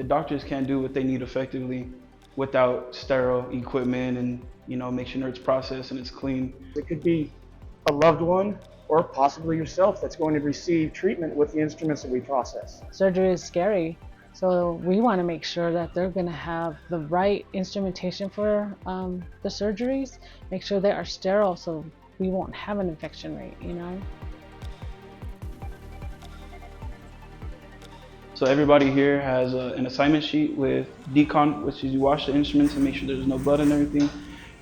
The doctors can't do what they need effectively without sterile equipment and, make sure it's processed and it's clean. It could be a loved one or possibly yourself that's going to receive treatment with the instruments that we process. Surgery is scary, so we want to make sure that they're going to have the right instrumentation for the surgeries, make sure they are sterile so we won't have an infection rate, So everybody here has an assignment sheet with decon, which is you wash the instruments and make sure there's no blood and everything.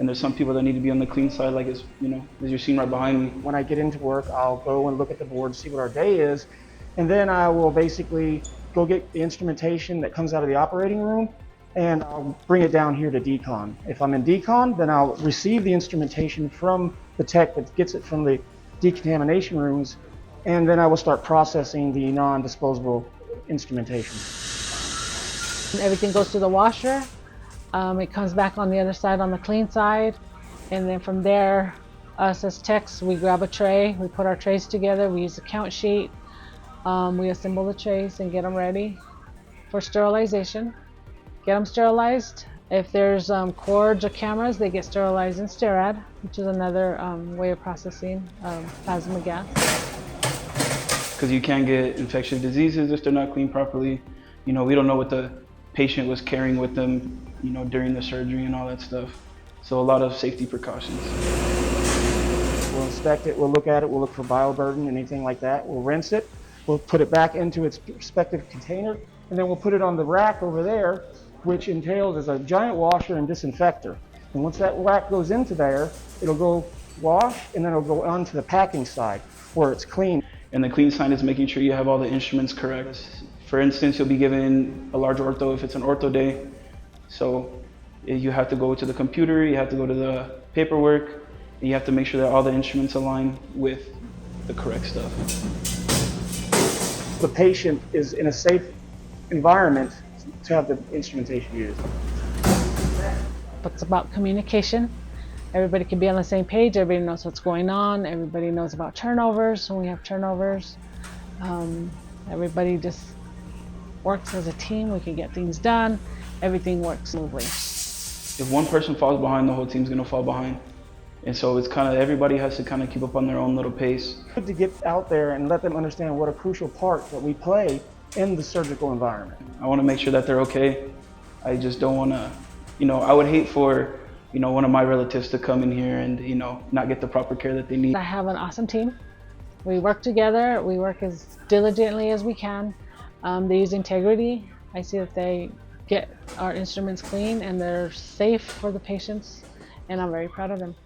And there's some people that need to be on the clean side, like as you're seeing right behind me. When I get into work, I'll go and look at the board, see what our day is, and then I will basically go get the instrumentation that comes out of the operating room, and I'll bring it down here to decon. If I'm in decon, then I'll receive the instrumentation from the tech that gets it from the decontamination rooms, and then I will start processing the non-disposable instrumentation. Everything goes to the washer. It comes back on the other side on the clean side, and then from there, us as techs, we grab a tray, we put our trays together, we use a count sheet, we assemble the trays and get them ready for sterilization. Get them sterilized. If there's cords or cameras, they get sterilized in Sterad, which is another way of processing plasma gas. Because you can get infectious diseases if they're not cleaned properly. We don't know what the patient was carrying with them, during the surgery and all that stuff. So a lot of safety precautions. We'll inspect it, we'll look at it, we'll look for bioburden, anything like that. We'll rinse it, we'll put it back into its respective container, and then we'll put it on the rack over there, which entails as a giant washer and disinfector. And once that rack goes into there, it'll go wash, and then it'll go onto the packing side where it's clean. And the clean side is making sure you have all the instruments correct. For instance, you'll be given a large ortho if it's an ortho day. So you have to go to the computer, you have to go to the paperwork, and you have to make sure that all the instruments align with the correct stuff. The patient is in a safe environment to have the instrumentation used. It's about communication. Everybody can be on the same page, everybody knows what's going on, everybody knows about turnovers when we have turnovers. Everybody just works as a team, we can get things done, everything works smoothly. If one person falls behind, the whole team's gonna fall behind. And so it's everybody has to keep up on their own little pace. Good to get out there and let them understand what a crucial part that we play in the surgical environment. I wanna make sure that they're okay. I just don't wanna, I would hate for one of my relatives to come in here and, not get the proper care that they need. I have an awesome team. We work together, we work as diligently as we can. They use integrity. I see that they get our instruments clean and they're safe for the patients, and I'm very proud of them.